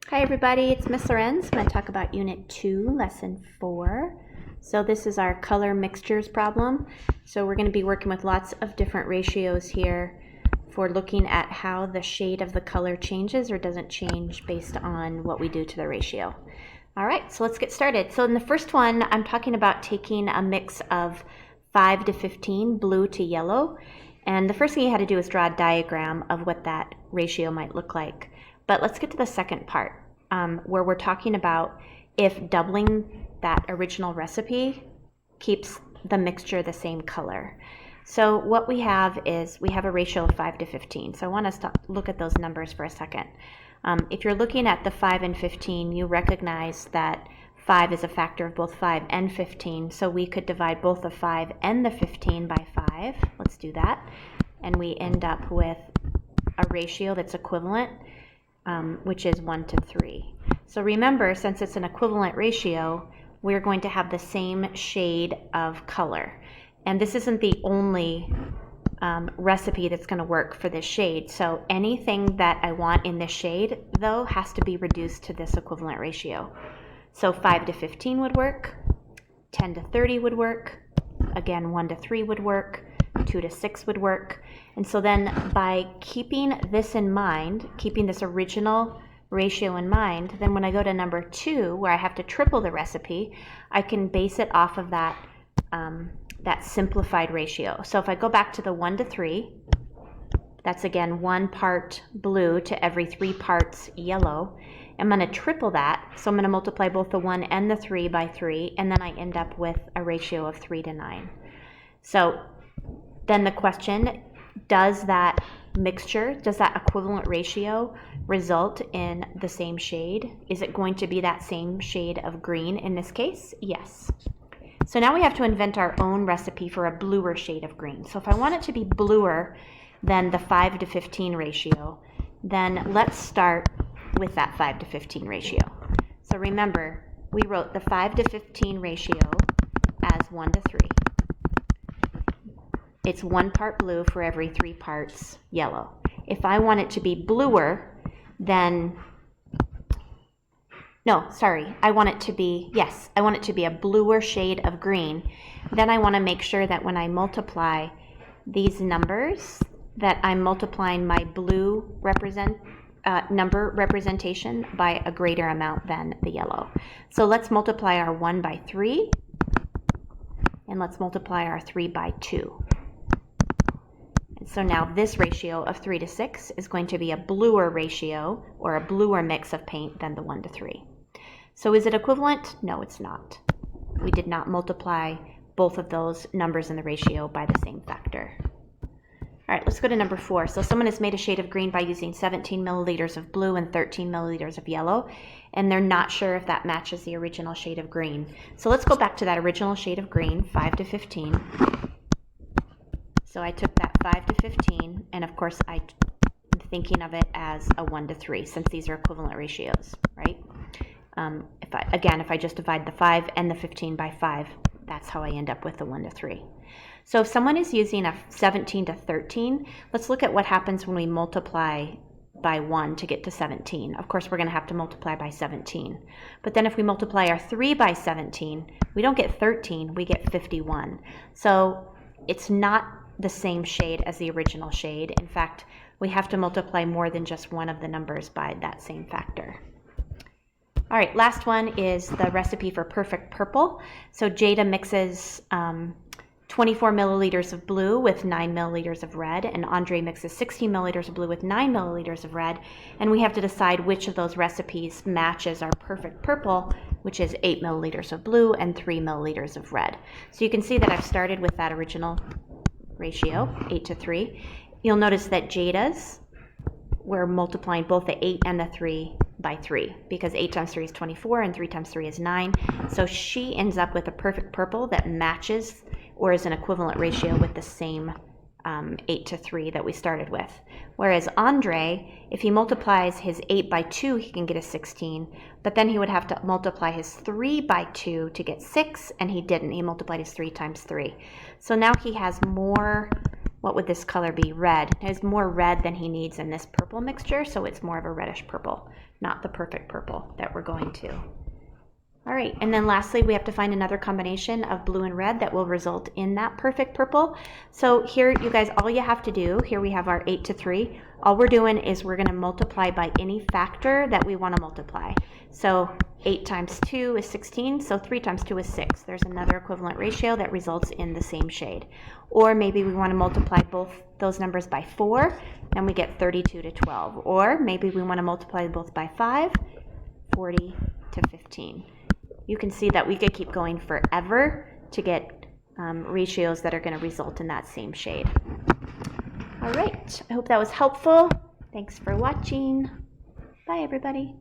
Hi everybody, it's Miss Lorenz. I'm going to talk about Unit 2, Lesson 4. So this is our color mixtures problem. So we're going to be working with lots of different ratios here for looking at how the shade of the color changes or doesn't change based on what we do to the ratio. All right, so let's get started. So in the first one, I'm talking about taking a mix of 5 to 15, blue to yellow. And the first thing you had to do is draw a diagram of what that ratio might look like. But let's get to the second part, where we're talking about if doubling that original recipe keeps the mixture the same color. So what we have is we have a ratio of 5 to 15. So I want us to look at those numbers for a second. If you're looking at the 5 and 15, you recognize that 5 is a factor of both 5 and 15. So we could divide both the 5 and the 15 by 5. Let's do that. And we end up with a ratio that's equivalent, which is 1 to 3. So remember, since it's an equivalent ratio, we're going to have the same shade of color. And this isn't the only recipe that's going to work for this shade. So anything that I want in this shade, though, has to be reduced to this equivalent ratio. So 5 to 15 would work, 10 to 30 would work, again 1 to 3 would work, 2 to 6 would work. And so then by keeping this in mind, keeping this original ratio in mind, then when I go to number 2, where I have to triple the recipe, I can base it off of that, that simplified ratio. So if I go back to the 1 to 3, that's again 1 part blue to every 3 parts yellow. I'm going to triple that, so I'm going to multiply both the 1 and the 3 by 3, and then I end up with a ratio of 3 to 9. So then the question, does that mixture, does that equivalent ratio result in the same shade? Is it going to be that same shade of green in this case? Yes. So now we have to invent our own recipe for a bluer shade of green. So if I want it to be bluer than the 5 to 15 ratio, then let's start with that 5 to 15 ratio. So remember, we wrote the 5 to 15 ratio as 1 to 3. It's 1 part blue for every 3 parts yellow. If I want it to be bluer, then, I want it to be a bluer shade of green. Then I want to make sure that when I multiply these numbers, that I'm multiplying my blue number representation by a greater amount than the yellow. So let's multiply our 1 by 3, and let's multiply our 3 by 2. So now this ratio of 3 to 6 is going to be a bluer ratio or a bluer mix of paint than the 1 to 3. So is it equivalent? No, it's not. We did not multiply both of those numbers in the ratio by the same factor. All right, let's go to number 4. So someone has made a shade of green by using 17 milliliters of blue and 13 milliliters of yellow, and they're not sure if that matches the original shade of green. So let's go back to that original shade of green, 5 to 15. So I took that 5 to 15, and of course I'm thinking of it as a 1 to 3, since these are equivalent ratios, right? If I just divide the 5 and the 15 by 5, that's how I end up with the 1 to 3. So if someone is using a 17 to 13, let's look at what happens when we multiply by 1 to get to 17. Of course, we're going to have to multiply by 17. But then if we multiply our 3 by 17, we don't get 13, we get 51. So it's not the same shade as the original shade. In fact, we have to multiply more than just one of the numbers by that same factor. All right, last one is the recipe for perfect purple. So Jada mixes 24 milliliters of blue with 9 milliliters of red, and Andre mixes 16 milliliters of blue with 9 milliliters of red, and we have to decide which of those recipes matches our perfect purple, which is 8 milliliters of blue and 3 milliliters of red. So you can see that I've started with that original ratio, 8 to 3. You'll notice that Jada's, we're multiplying both the 8 and the 3 by 3, because 8 times 3 is 24 and 3 times 3 is 9. So she ends up with a perfect purple that matches or is an equivalent ratio with the same 8 to 3 that we started with. Whereas Andre, if he multiplies his 8 by 2, he can get a 16, but then he would have to multiply his 3 by 2 to get 6, and he didn't. He multiplied his 3 times 3. So now he has more, what would this color be? Red. He has more red than he needs in this purple mixture, so it's more of a reddish purple. not the perfect purple that we're going to. All right, and then lastly, we have to find another combination of blue and red that will result in that perfect purple. So here, you guys, all you have to do, here we have our 8 to 3. All we're doing is we're gonna multiply by any factor that we wanna multiply. So 8 times 2 is 16, so 3 times 2 is 6. There's another equivalent ratio that results in the same shade. Or maybe we wanna multiply both those numbers by 4, and we get 32 to 12. Or maybe we wanna multiply both by 5, 40 to 15. You can see that we could keep going forever to get ratios that are going to result in that same shade. All right, I hope that was helpful. Thanks for watching. Bye, everybody.